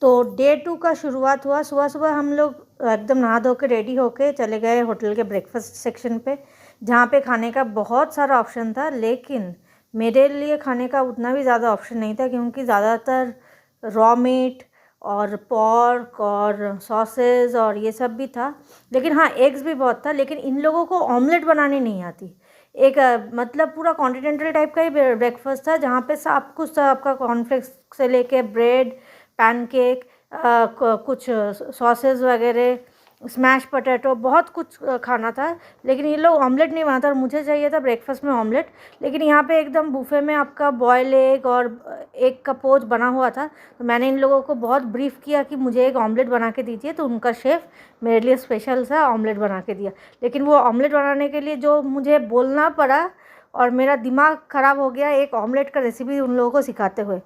तो डे 2 का शुरुआत हुआ। सुबह सुबह हम लोग एकदम नहा धो के रेडी होके चले गए होटल के ब्रेकफास्ट सेक्शन पे, जहाँ पे खाने का बहुत सारा ऑप्शन था। लेकिन मेरे लिए खाने का उतना भी ज़्यादा ऑप्शन नहीं था, क्योंकि ज़्यादातर रॉ मीट और पॉर्क और सॉसेज और ये सब भी था। लेकिन हाँ, एग्स भी बहुत था। लेकिन इन लोगों को ऑमलेट बनानी नहीं आती। एक मतलब पूरा कॉन्टिनेंटल टाइप का ही ब्रेकफास्ट था, जहाँ पे सब कुछ था, आपका कॉर्नफ्लेक्स से लेके ब्रेड, पैनकेक, कुछ सॉसेज वगैरह, स्मैश पोटैटो, बहुत कुछ खाना था। लेकिन ये लोग ऑमलेट नहीं बनाता और मुझे चाहिए था ब्रेकफास्ट में ऑमलेट। लेकिन यहाँ पे एकदम बुफे में आपका बॉयल एग और एग का पोच बना हुआ था। तो मैंने इन लोगों को बहुत ब्रीफ किया कि मुझे एक ऑमलेट बना के दीजिए, तो उनका शेफ़ मेरे लिए स्पेशल सा ऑमलेट बना के दिया। लेकिन वो ऑमलेट बनाने के लिए जो मुझे बोलना पड़ा और मेरा दिमाग ख़राब हो गया एक ऑमलेट का रेसिपी उन लोगों को सिखाते हुए।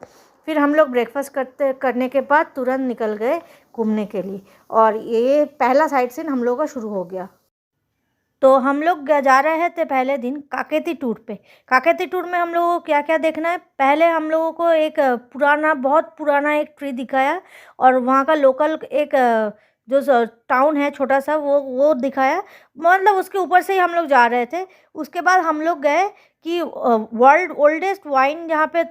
फिर हम लोग ब्रेकफास्ट करने के बाद तुरंत निकल गए घूमने के लिए, और ये पहला साइट सीन हम लोगों का शुरू हो गया। तो हम लोग जा रहे थे पहले दिन काकेती टूर पे। काकेती टूर में हम लोगों को क्या क्या देखना है, पहले हम लोगों को एक पुराना, बहुत पुराना एक ट्री दिखाया, और वहाँ का लोकल एक जो टाउन है छोटा सा, वो दिखाया। मतलब उसके ऊपर से ही हम लोग जा रहे थे। उसके बाद हम लोग गए कि वर्ल्ड ओल्डेस्ट वाइन जहाँ पे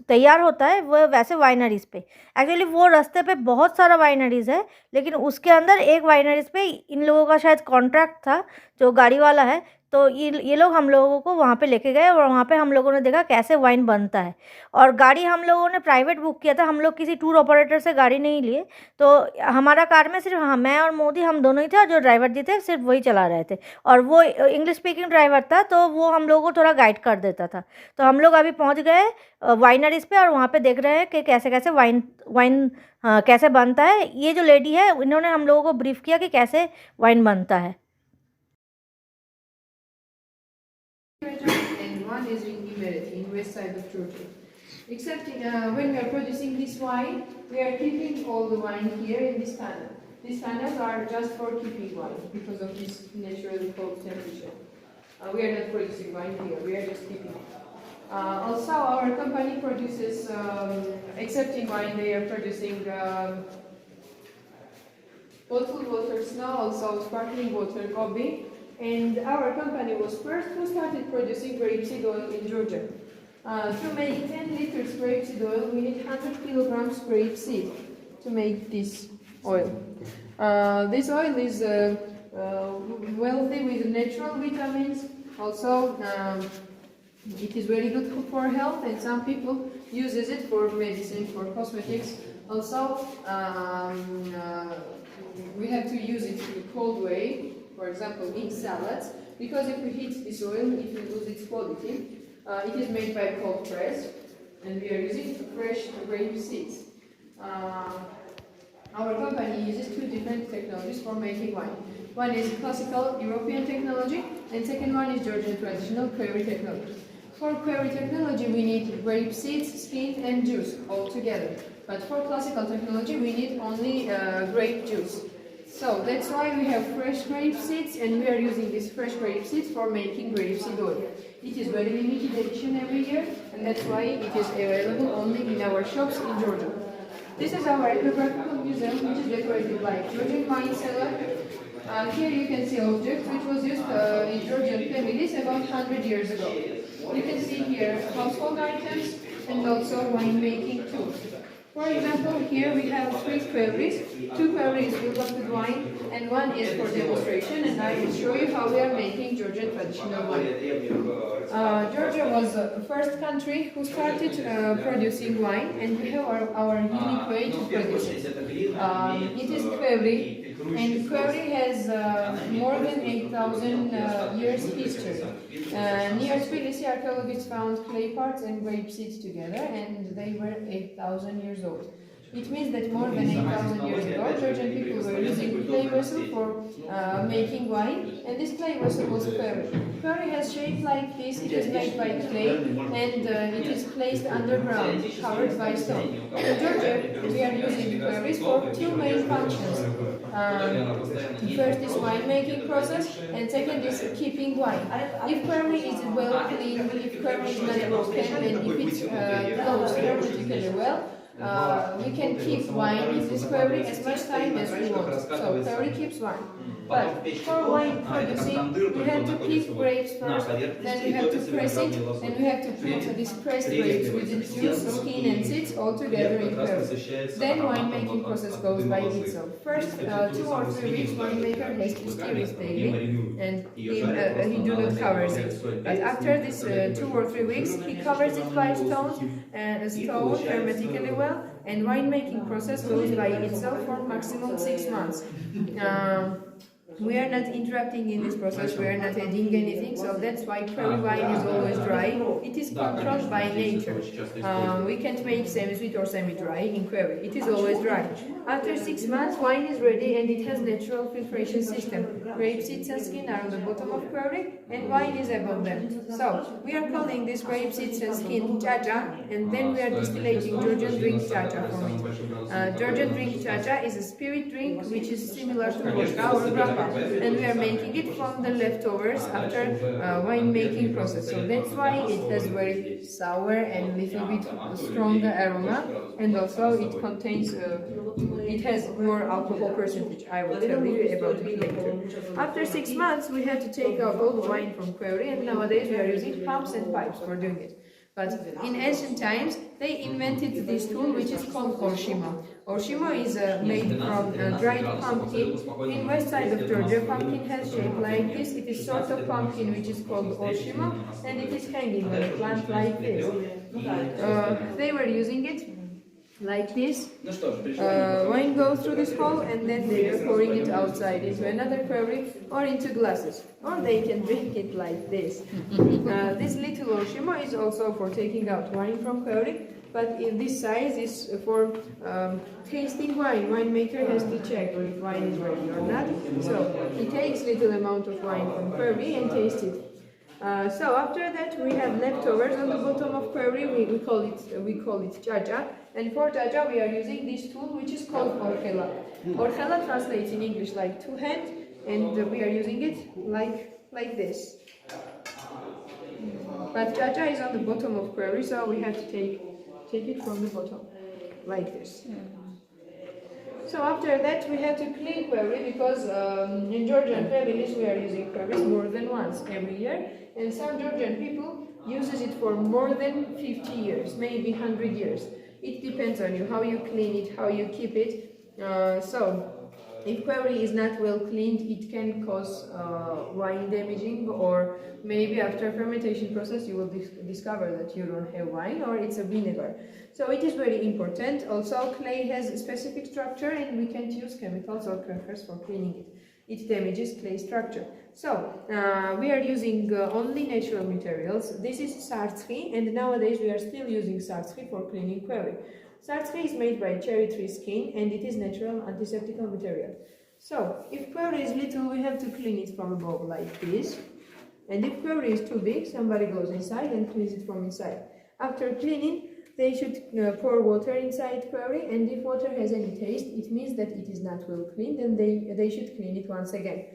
तैयार होता है, वो वैसे वाइनरीज़ पे। एक्चुअली वो रास्ते पे बहुत सारा वाइनरीज़ है, लेकिन उसके अंदर एक वाइनरीज़ पे इन लोगों का शायद कॉन्ट्रैक्ट था, जो गाड़ी वाला है। तो ये लोग हम लोगों को वहाँ पे लेके गए, और वहाँ पे हम लोगों ने देखा कैसे वाइन बनता है। और गाड़ी हम लोगों ने प्राइवेट बुक किया था, हम लोग किसी टूर ऑपरेटर से गाड़ी नहीं लिए। तो हमारा कार में सिर्फ मैं और मोदी, हम दोनों ही थे, और जो ड्राइवर जी थे सिर्फ वही चला रहे थे। और वो इंग्लिश स्पीकिंग ड्राइवर था, तो वो हम लोगों को थोड़ा गाइड कर देता था। तो हम लोग अभी पहुँच गए वाइनरीज़ पे, और वहाँ पे देख रहे हैं कि कैसे कैसे वाइन वाइन कैसे बनता है। ये जो लेडी है, इन्होंने हम लोगों को ब्रीफ किया कि कैसे वाइन बनता है। And one is in Imereti, in west side of Georgia. Except when we are producing this wine, we are keeping all the wine here in this panel. These panels are just for keeping wine because of this naturally cold temperature. We are not producing wine here, we are just keeping it. Also, our company produces, except in wine, they are producing bottled water, snow, also sparkling water, coffee. And our company was first who started producing grapeseed oil in Georgia. To make 10 liters grapeseed oil, we need 100 kilograms grapeseed to make this oil. This oil is wealthy with natural vitamins. Also, it is very good for health, and some people uses it for medicine, for cosmetics. Also, we have to use it in a cold way. For example, mixed salads, because if we heat this oil, it will lose its quality. It is made by cold press, and we are using fresh grape seeds. Our company uses two different technologies for making wine. One is classical European technology, and second one is Georgian traditional quarry technology. For quarry technology, we need grape seeds, skin, and juice all together. But for classical technology, we need only grape juice. So that's why we have fresh grape seeds, and we are using these fresh grape seeds for making grapeseed oil. It is very limited edition every year, and that's why it is available only in our shops in Georgia. This is our ethnographical museum, which is decorated like Georgian wine cellar. Here you can see objects which was used in Georgian families about 100 years ago. You can see here household items and also winemaking tools. For example, here we have 3 quarries. 2 quarries filled up with wine, and one is for demonstration, and I will show you how we are making Georgian traditional wine. Georgia was the first country who started producing wine, and we have our unique way to produce it. It is quarry, and quarry has more than 8,000 years history. Near Tiblishi, archaeologists found clay parts and grape seeds together, and they were 8,000 years old. It means that more than 8,000 years ago, Georgian people were using clay vessel for making wine, and this clay vessel was quarry. Quarry has shape like this. It is made by clay, and it is placed underground, covered by stone. In Georgia, we are using quarries for 2 main functions. First is winemaking process, and second is keeping wine. If quarry is well cleaned, if quarry is not broken, and if it flows hermetically well, we can keep wine in this query as much time as we want. So query keeps wine. But for wine producing, we have to pick grapes first, then we have to press it, and we have to put these pressed grapes with the juice, skin and seeds all together in query. Then winemaking process goes by itself. First 2 or 3 weeks, winemaker has to stir it daily, and he do not covers it. But after this 2 or 3 weeks, he covers it by stone hermetically well, and winemaking process goes by itself for maximum 6 months. We are not interrupting in this process, we are not adding anything, so that's why query wine is always dry. It is controlled by nature. We can't make semi-sweet or semi-dry in query, it is always dry. After 6 months, wine is ready and it has natural filtration system. Grape seeds and skin are on the bottom of query and wine is above them. So, we are calling this grape seeds and skin chacha, and then we are distillating Georgian drink chacha from it. Georgian drink chacha is a spirit drink which is similar to vodka or grappa, and we are making it from the leftovers after wine making process. So that's why it has very sour and little bit stronger aroma, and also it contains it has more alcohol percentage. I will tell you about it later. After 6 months, we have to take out all the wine from query, and nowadays we are using pumps and pipes for doing it. But in ancient times, they invented this tool which is called orshima. Orshima is made from dried pumpkin. In west side of Georgia, pumpkin has shape like this. It is sort of pumpkin which is called orshima, and it is hanging on a plant like this. They were using it like this. Wine goes through this hole, and then they are pouring it outside into another query or into glasses, or they can drink it like this. This little orshima is also for taking out wine from query, but in this size is for tasting wine. Winemaker has to check if wine is ready or not. So he takes little amount of wine from query and tastes it. So after that we have leftovers on the bottom of query. We call it chacha, and for chacha we are using this tool which is called orchela. Orchela translates in English like two hands, and we are using it like this. But chacha is on the bottom of query, so we have to take it from the bottom like this. So after that we have to clean query, because in Georgian families we are using queries more than once every year, and some Georgian people uses it for more than 50 years, maybe 100 years. It depends on you, how you clean it, how you keep it. So if query is not well cleaned, it can cause wine damaging, or maybe after fermentation process you will discover that you don't have wine, or it's a vinegar. So it is very important. Also, clay has a specific structure, and we can't use chemicals or crackers for cleaning it. It damages clay structure. So we are using only natural materials. This is sartri, and nowadays we are still using sartri for cleaning query. Sartri is made by cherry tree skin, and it is natural antiseptic material. So if query is little, we have to clean it from above like this. And if query is too big, somebody goes inside and cleans it from inside. After cleaning, they should pour water inside query, and if water has any taste, it means that it is not well cleaned, and they should clean it once again.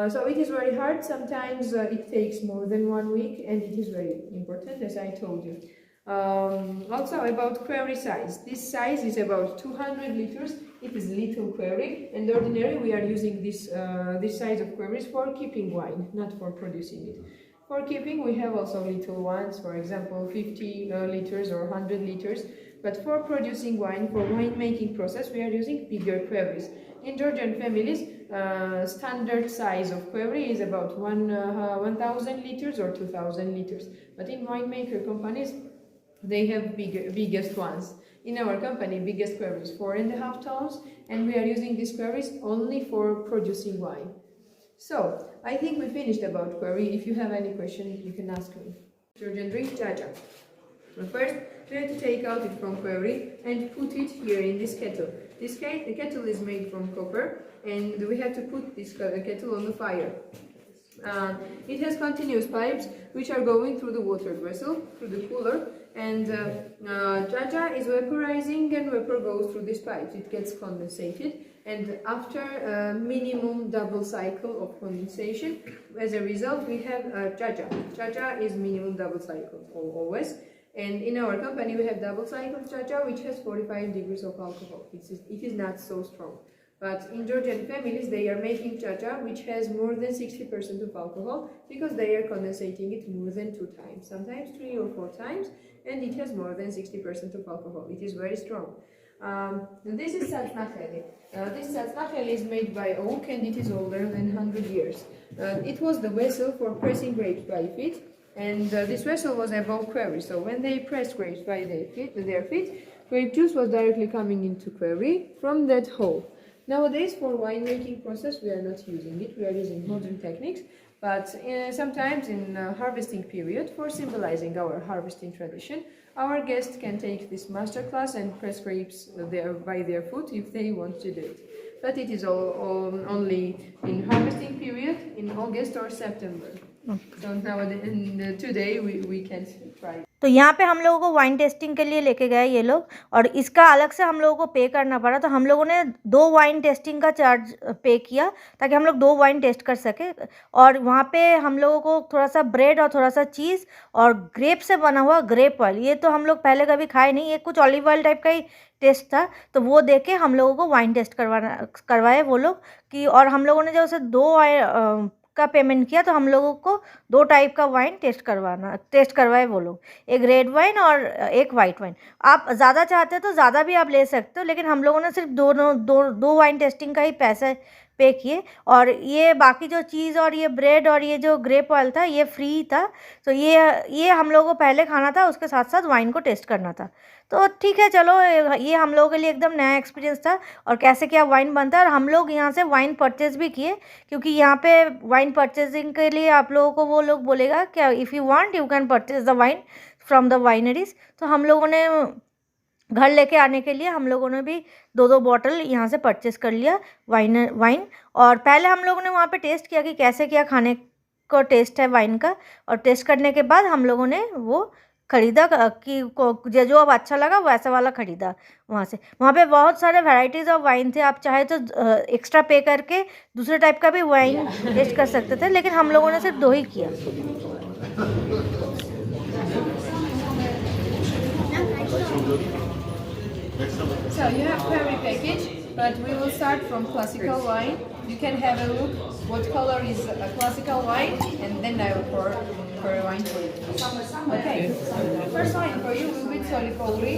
So it is very hard. Sometimes it takes more than 1 week, and it is very important, as I told you. Also about query size. This size is about 200 liters. It is little query, and ordinarily we are using this size of queries for keeping wine, not for producing it. For keeping, we have also little ones, for example 50 liters or 100 liters, but for producing wine, for wine making process, we are using bigger queries. In Georgian families, standard size of query is about 1,000 liters or 2,000 liters, but in winemaker companies, they have biggest ones. In our company, biggest query is 4.5 tons, and we are using these queries only for producing wine. So, I think we finished about query. If you have any question, you can ask me. Georgian drink chacha. First, we have to take out it from query and put it here in this kettle. The kettle is made from copper, and we have to put this kettle on the fire. It has continuous pipes which are going through the water vessel, through the cooler, and chacha is vaporizing, and vapor goes through these pipes. It gets condensated, and after a minimum double cycle of condensation, as a result we have chacha. Chacha is minimum double cycle always, And in our company, we have double cycle cha-cha, which has 45 degrees of alcohol. It is not so strong. But in Georgian families, they are making cha-cha, which has more than 60% of alcohol, because they are condensating it more than 2 times, sometimes 3 or 4 times, and it has more than 60% of alcohol. It is very strong. This is satsnakheli. This satsnakheli is made by oak, and it is older than 100 years. It was the vessel for pressing grapes by feet, and this vessel was above quarry. So when they pressed grapes by their feet, grape juice was directly coming into quarry from that hole. Nowadays, for winemaking process, we are not using it. We are using modern techniques, but sometimes in harvesting period, for symbolizing our harvesting tradition, our guest can take this master class and press grapes by their foot if they want to do it. But it is all only in harvesting period in August or September. So nowadays, today we can't try. तो यहाँ पे हम लोगों को wine tasting के लिए लेके गए ये लोग, और इसका अलग से हम लोगों को पे करना पड़ा। तो हम लोगों ने 2 वाइन टेस्टिंग का चार्ज पे किया ताकि हम लोग 2 वाइन टेस्ट कर सके। और वहाँ पे हम लोगों को थोड़ा सा ब्रेड और थोड़ा सा चीज़ और ग्रेप से बना हुआ ग्रेप ऑयल, ये तो हम लोग पहले कभी खाए नहीं, ये कुछ ऑलिव ऑयल टाइप का ही टेस्ट था। तो वो दे के हम लोगों को वाइन टेस्ट करवाए वो लोग कि, और हम लोगों ने जब उसे 2 का पेमेंट किया तो हम लोगों को 2 टाइप का वाइन टेस्ट करवाए वो लोग, एक रेड वाइन और एक वाइट वाइन। आप ज़्यादा चाहते हो तो ज़्यादा भी आप ले सकते हो, लेकिन हम लोगों ने सिर्फ दो वाइन टेस्टिंग का ही पैसे पे किए, और ये बाकी जो चीज़ और ये ब्रेड और ये जो ग्रेप ऑयल था ये फ्री था। तो ये हम लोगों को पहले खाना था, उसके साथ साथ वाइन को टेस्ट करना था। तो ठीक है, चलो, ये हम लोगों के लिए एकदम नया एक्सपीरियंस था और कैसे क्या वाइन बनता है। और हम लोग यहाँ से वाइन परचेज़ भी किए, क्योंकि यहाँ पे वाइन परचेजिंग के लिए आप लोगों को वो लोग बोलेगा कि if you want you can purchase the wine from the wineries. तो हम लोगों ने घर लेके आने के लिए हम लोगों ने भी 2 बॉटल यहाँ से परचेज़ कर लिया वाइन। और पहले हम लोगों ने वहाँ पे टेस्ट किया कि कैसे क्या खाने को टेस्ट है वाइन का, और टेस्ट करने के बाद हम लोगों ने वो ख़रीदा कि जो अब अच्छा लगा वैसा वाला ख़रीदा वहाँ से। वहाँ पे बहुत सारे वैराइटीज़ ऑफ वाइन थे, आप चाहे तो एक्स्ट्रा पे करके दूसरे टाइप का भी वाइन टेस्ट कर सकते थे, लेकिन हम लोगों ने सिर्फ 2 ही किया। So you have quarry package, but we will start from classical wine. You can have a look what color is a classical wine, and then I will pour a wine for you. Okay, first wine for you will be Tsolikouri.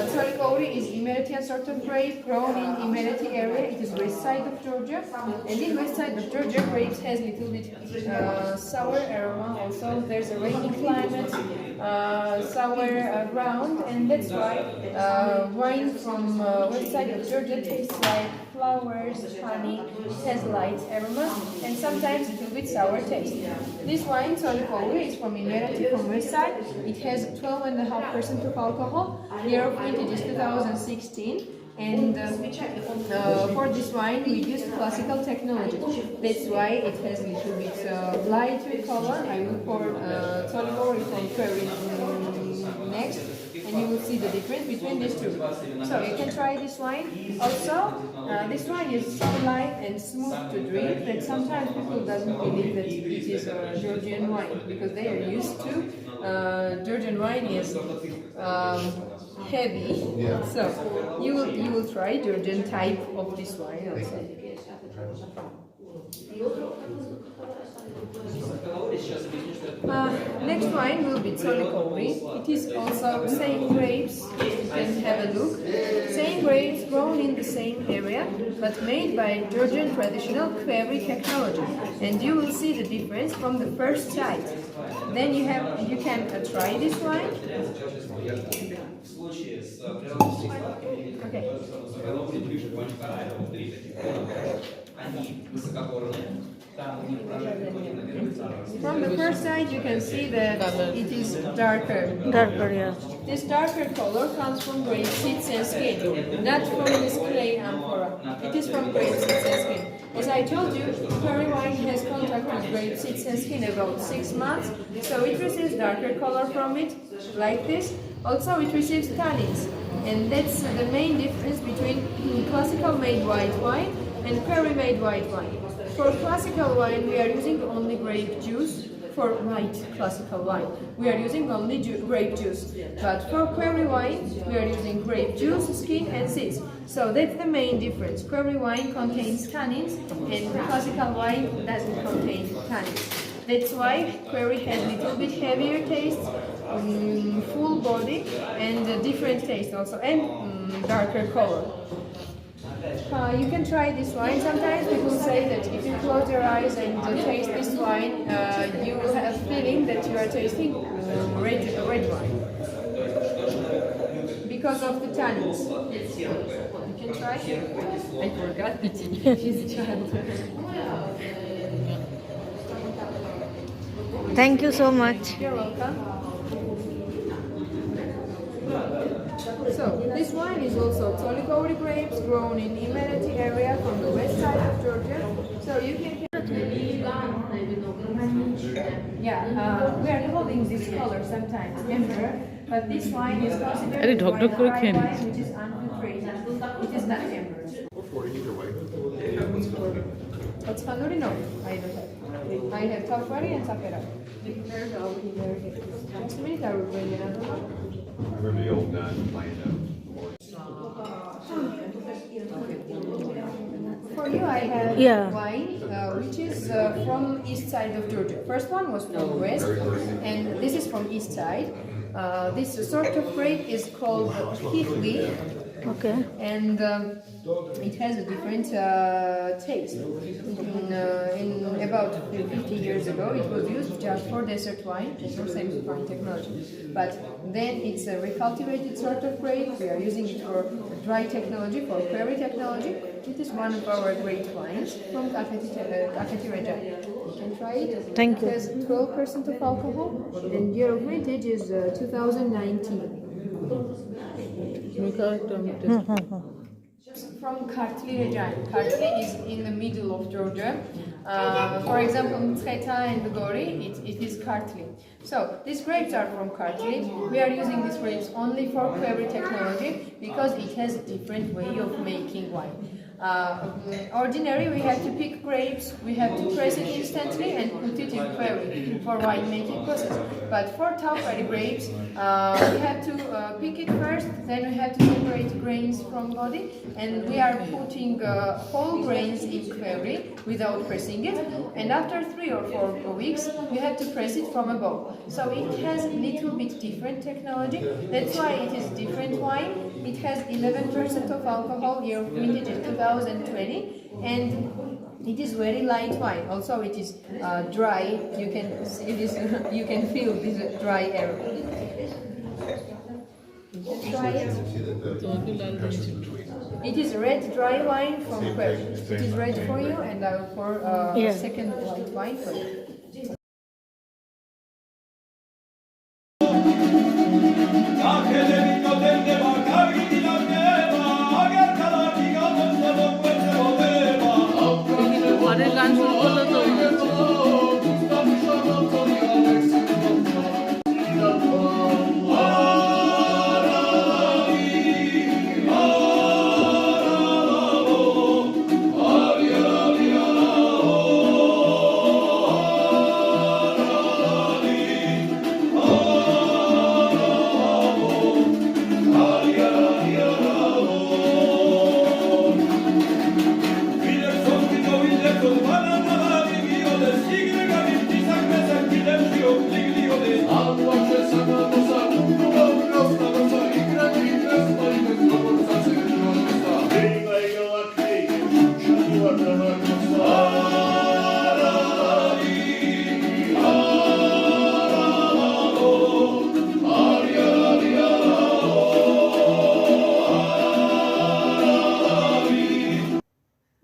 Tsolikouri is Emeritian sort of grape grown in Emeriti area. It is west side of Georgia, and in west side of Georgia, grapes has little bit sour aroma. Also, there's a rainy climate, sour ground, and that's why wine from west side of Georgia tastes like flowers, honey. It has light aroma and sometimes a little bit sour taste. This wine, Tsolikouri, is from Emeriti, from west side. It has 12.5% of alcohol. Year of vintage is 2016. And for this wine we used classical technology. That's why it has a little bit lighter color. I will pour Tsolikouri from Quarry next, and you will see the difference between these two. So you can try this wine. Also, this wine is so light and smooth to drink that sometimes people doesn't believe that it is a Georgian wine, because they are used to Georgian wine is heavy. So you will try Georgian type of this wine also. Next wine will be Tsolikouri. It is also same grapes. You can have a look. Same grapes grown in the same area, but made by Georgian traditional quarry technology. And you will see the difference from the first sight. Then you can try this wine. Okay. From the first side you can see that it is darker. Darker, yeah. This darker color comes from grape seeds and skin, not from this clay amphora. It is from grape seeds and skin. As I told you, quarry wine has contact with grape seeds and skin about 6 months, so it receives darker color from it, like this. Also it receives tannins, and that's the main difference between classical made white wine and quarry made white wine. For classical wine we are using only grape juice, for white classical wine, we are using only grape juice. But for query wine, we are using grape juice, skin and seeds. So that's the main difference. Query wine contains tannins and classical wine doesn't contain tannins. That's why query has a little bit heavier taste, full body and different taste also, and darker color. You can try this wine. Sometimes people say that if you close your eyes and taste this wine, you have a feeling that you are tasting red wine because of the tannins. You can try. I forgot it. She's a child. Thank you so much. You're welcome. So, this wine is also Tolikori grapes grown in Imereti area from the west side of Georgia. So you can we are calling this color sometimes amber, but this wine is considered white wine which is unfiltrated. It is not amber. What's Hanuri? No, I don't have. I have Tafari and Sapera. Just a minute, I will bring another one. I remember the old playing For you, I have wine, which is from east side of Georgia. First one was from west, and this is from east side. This sort of grape is called kakheti. Okay. And it has a different taste. In about 50 years ago, it was used just for desert wine, for same wine technology. But then it's a recultivated sort of grape. We are using it for dry technology, for query technology. It is one of our great wines from kakheti region. You can try it. Thank you. It has 12% of alcohol, and year of vintage is 2019. From Kartli region. Kartli is in the middle of Georgia. For example, Mtskheta and Gori, it is Kartli. So these grapes are from Kartli. We are using these grapes only for query technology because it has a different way of making wine. Ordinary, we have to pick grapes, we have to press it instantly and put it in query for wine making process. But for Tafari grapes, we have to pick it first, then we have to separate grains from body, and we are putting whole grains in query without pressing it. And after 3 or 4 weeks, we have to press it from a bowl. So it has a little bit different technology. That's why it is different wine. It has 11% of alcohol, year of vintage is 2020, and it is very light wine. Also, it is dry. You can see this. You can feel this dry air. Try it. It is red dry wine from Quebec. It is red for you, and I will pour second white wine for you.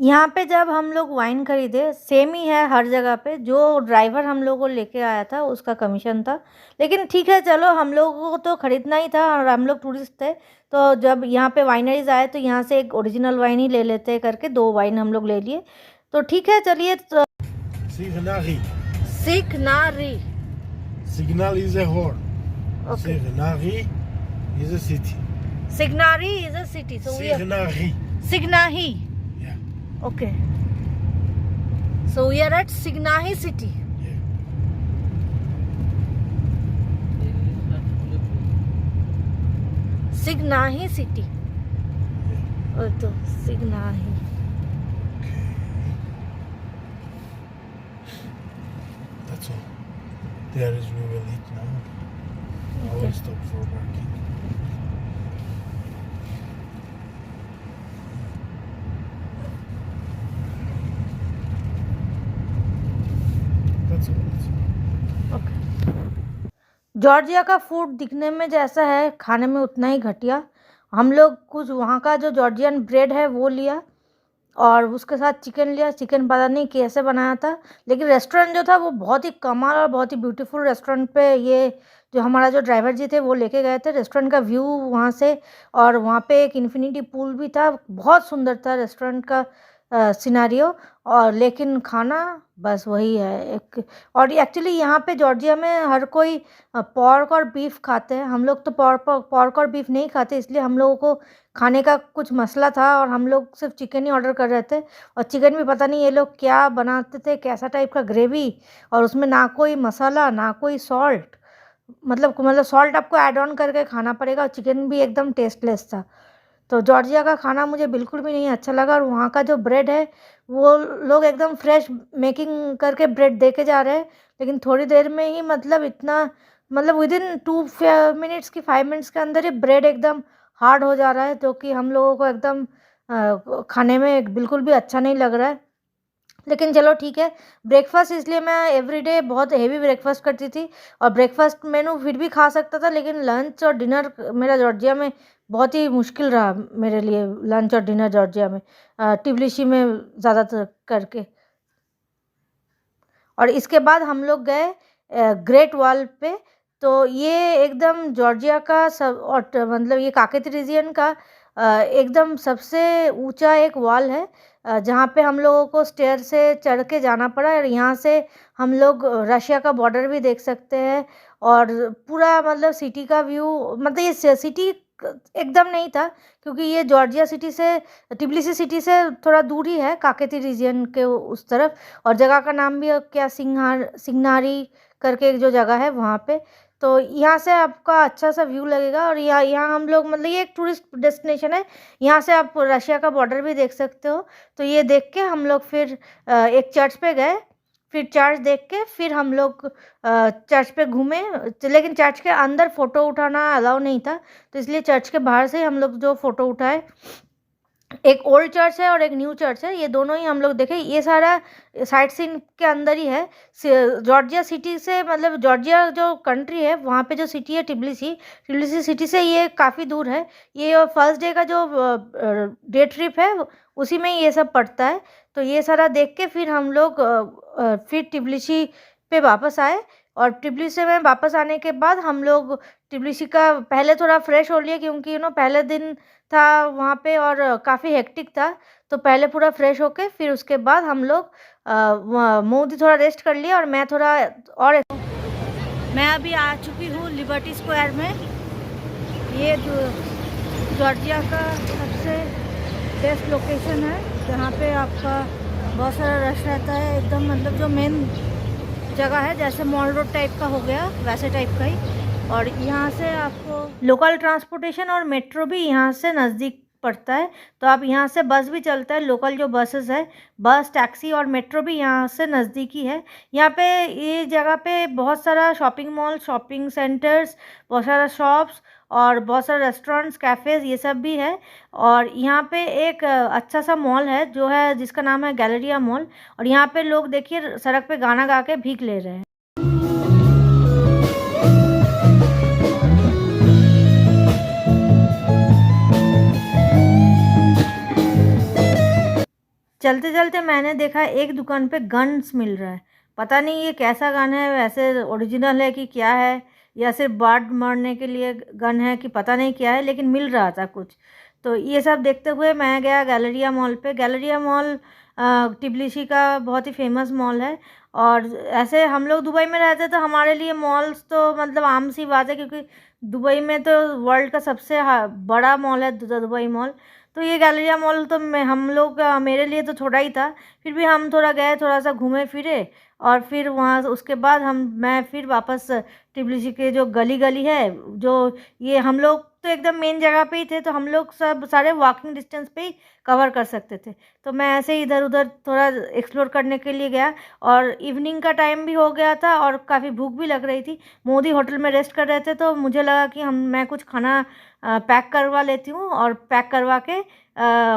यहाँ पे जब हम लोग wine खरीदे, same ही है हर जगह पे। जो ड्राइवर हम लोग को लेके आया था उसका कमीशन था, लेकिन ठीक है चलो, हम लोगों को तो ख़रीदना ही था और हम लोग टूरिस्ट थे। तो जब यहाँ पे वाइनरीज आए तो यहाँ से एक ओरिजिनल वाइन ही ले लेते करके 2 वाइन हम लोग ले लिए। तो ठीक है चलिए। Signari. सिकनारी। Signal is a horn. Okay. Signari is a city. Signari is a city. So we are Signari. Signahi. Yeah. Okay. So we are at Signahi city. Yeah. Sighnaghi city, और तो Sighnaghi. That's all. There is we will eat now. I will stop for parking. That's all. That's all. Okay. Georgia का food दिखने में जैसा है, खाने में उतना ही घटिया। हम लोग कुछ वहाँ का जो जॉर्जियन ब्रेड है वो लिया और उसके साथ चिकन लिया। चिकन पता नहीं कैसे बनाया था, लेकिन रेस्टोरेंट जो था वो बहुत ही कमाल और बहुत ही ब्यूटीफुल रेस्टोरेंट पे ये जो हमारा जो ड्राइवर जी थे वो लेके गए थे। रेस्टोरेंट का व्यू वहाँ से, और वहाँ पे एक इन्फिनिटी पूल भी था, बहुत सुंदर था रेस्टोरेंट का सिनारियो। और लेकिन खाना बस वही है एक। और एक्चुअली यहाँ पे जॉर्जिया में हर कोई पॉर्क और बीफ खाते हैं। हम लोग तो पॉर्क और बीफ नहीं खाते, इसलिए हम लोगों को खाने का कुछ मसला था और हम लोग सिर्फ चिकन ही ऑर्डर कर रहे थे। और चिकन भी पता नहीं ये लोग क्या बनाते थे, कैसा टाइप का ग्रेवी, और उसमें ना कोई मसाला ना कोई सॉल्ट, मतलब सॉल्ट आपको ऐड ऑन करके खाना पड़ेगा। और चिकन भी एकदम टेस्टलेस था। तो जॉर्जिया का खाना मुझे बिल्कुल भी नहीं अच्छा लगा। और वहाँ का जो ब्रेड है वो लोग एकदम फ्रेश मेकिंग करके ब्रेड दे के जा रहे हैं, लेकिन थोड़ी देर में ही मतलब विदिन 2 मिनट्स की 5 मिनट्स के अंदर ही ब्रेड एकदम हार्ड हो जा रहा है, जो कि हम लोगों को एकदम खाने में बिल्कुल भी अच्छा नहीं लग रहा है। लेकिन चलो ठीक है। ब्रेकफास्ट इसलिए मैं एवरीडे बहुत हेवी ब्रेकफास्ट करती थी, और ब्रेकफास्ट मेनू फिर भी खा सकता था, लेकिन लंच और डिनर मेरा जॉर्जिया में बहुत ही मुश्किल रहा मेरे लिए। लंच और डिनर जॉर्जिया में टिब्लिशी में ज़्यादातर करके। और इसके बाद हम लोग गए ग्रेट वॉल पे। तो ये एकदम जॉर्जिया का सब, और मतलब ये काकेती रीजन का एकदम सबसे ऊंचा एक वॉल है, जहाँ पे हम लोगों को स्टेयर से चढ़ के जाना पड़ा। और यहाँ से हम लोग रशिया का बॉर्डर भी देख सकते हैं, और पूरा मतलब सिटी का व्यू, मतलब ये सिटी एकदम नहीं था, क्योंकि ये जॉर्जिया सिटी से, टिब्लिसी सिटी से थोड़ा दूर ही है, काकेती रीजन के उस तरफ। और जगह का नाम भी क्या सिंगनारी करके एक जो जगह है वहाँ पे। तो यहाँ से आपका अच्छा सा व्यू लगेगा। और यहाँ हम लोग, मतलब ये एक टूरिस्ट डेस्टिनेशन है, यहाँ से आप रशिया का बॉर्डर भी देख सकते हो। तो ये देख के हम लोग फिर एक चर्च पे गए। फिर चर्च देख के फिर हम लोग चर्च पे घूमे, लेकिन चर्च के अंदर फ़ोटो उठाना अलाउ नहीं था, तो इसलिए चर्च के बाहर से ही हम लोग जो फ़ोटो उठाए। एक ओल्ड चर्च है और एक न्यू चर्च है, ये दोनों ही हम लोग देखे। ये सारा साइट सीन के अंदर ही है। जॉर्जिया सिटी से, मतलब जॉर्जिया जो कंट्री है वहाँ पे जो सिटी है टिब्लिसी सिटी से ये काफ़ी दूर है। ये फर्स्ट डे का जो डे ट्रिप है उसी में ये सब पड़ता है। तो ये सारा देख के फिर हम लोग फिर टिब्लिसी पे वापस आए। और टिब्लिसी में वापस आने के बाद हम लोग टिब्लिसी का पहले थोड़ा फ्रेश हो लिया, क्योंकि पहले दिन था वहाँ पे और काफ़ी हेक्टिक था। तो पहले पूरा फ्रेश होके फिर उसके बाद हम लोग मोदी थोड़ा रेस्ट कर लिया, और मैं थोड़ा और। मैं अभी आ चुकी हूँ लिबर्टी स्क्वायर में। ये जॉर्जिया का सबसे बेस्ट लोकेशन है, जहाँ पे आपका बहुत सारा रश रहता है एकदम, मतलब जो मेन जगह है, जैसे मॉल रोड टाइप का हो गया वैसे टाइप का ही। और यहाँ से आपको लोकल ट्रांसपोर्टेशन और मेट्रो भी यहाँ से नज़दीक पड़ता है। तो आप यहाँ से बस भी चलता है, लोकल जो बसेस है, बस टैक्सी और मेट्रो भी यहाँ से नज़दीकी है। यहाँ पे ये जगह पे बहुत सारा शॉपिंग मॉल, शॉपिंग सेंटर्स, बहुत सारा शॉप्स और बहुत सारे रेस्टोरेंट्स, कैफ़ेज़, ये सब भी है। और यहाँ पे एक अच्छा सा मॉल है जो है, जिसका नाम है गैलरिया मॉल। और यहाँ पे लोग देखिए सड़क पे गाना गा के भीख ले रहे हैं। चलते चलते मैंने देखा एक दुकान पे गन्स मिल रहा है। पता नहीं ये कैसा गन है, वैसे ओरिजिनल है कि क्या है, या सिर्फ बर्ड मारने के लिए गन है कि पता नहीं क्या है, लेकिन मिल रहा था कुछ। तो ये सब देखते हुए मैं गया गैलरिया मॉल पे। गैलरिया मॉल टिब्लिशी का बहुत ही फेमस मॉल है। और ऐसे हम लोग दुबई में रहते तो हमारे लिए मॉल्स तो मतलब आम सी बात है, क्योंकि दुबई में तो वर्ल्ड का सबसे बड़ा मॉल है दुबई मॉल। तो ये गैलरिया मॉल तो हम लोग मेरे लिए तो छोटा ही था, फिर भी हम थोड़ा गए, थोड़ा सा घूमे फिरे। और फिर वहाँ उसके बाद मैं फिर वापस टिब्लिसी के जो गली है, जो ये हम लोग तो एकदम मेन जगह पे ही थे, तो हम लोग सब सारे वॉकिंग डिस्टेंस पे ही कवर कर सकते थे। तो मैं ऐसे ही इधर उधर थोड़ा एक्सप्लोर करने के लिए गया, और इवनिंग का टाइम भी हो गया था और काफ़ी भूख भी लग रही थी। मोदी होटल में रेस्ट कर रहे थे, तो मुझे लगा कि मैं कुछ खाना पैक करवा लेती हूँ, और पैक करवा के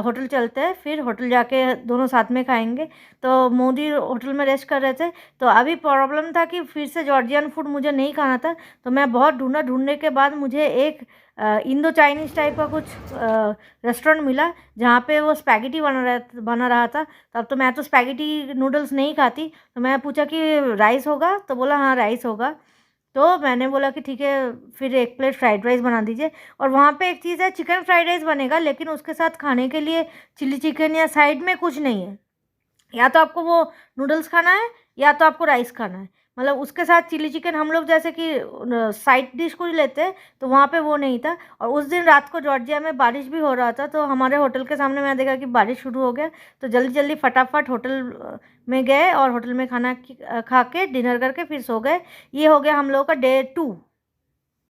होटल चलते हैं, फिर होटल जाके दोनों साथ में खाएंगे। तो मोदी होटल में रेस्ट कर रहे थे, तो अभी प्रॉब्लम था कि फिर से जॉर्जियन फूड मुझे नहीं खाना था। तो मैं बहुत ढूंढने के बाद मुझे एक इंडो चाइनीज़ टाइप का कुछ रेस्टोरेंट मिला, जहाँ पे वो स्पैगेटी बना रहा था। तब तो मैं तो स्पैगेटी नूडल्स नहीं खाती, तो मैं पूछा कि राइस होगा, तो बोला हाँ राइस होगा। तो मैंने बोला कि ठीक है, फिर एक प्लेट फ्राइड राइस बना दीजिए। और वहाँ पे एक चीज़ है, चिकन फ्राइड राइस बनेगा, लेकिन उसके साथ खाने के लिए चिली चिकन या साइड में कुछ नहीं है। या तो आपको वो नूडल्स खाना है, या तो आपको राइस खाना है। मतलब उसके साथ चिली चिकन हम लोग जैसे कि साइड डिश कुछ लेते हैं, तो वहाँ पे वो नहीं था। और उस दिन रात को जॉर्जिया में बारिश भी हो रहा था, तो हमारे होटल के सामने मैं देखा कि बारिश शुरू हो गया। तो जल्दी जल्दी फटाफट होटल में गए, और होटल में खाना खा के डिनर करके फिर सो गए। ये हो गया हम लोगों का डे 2।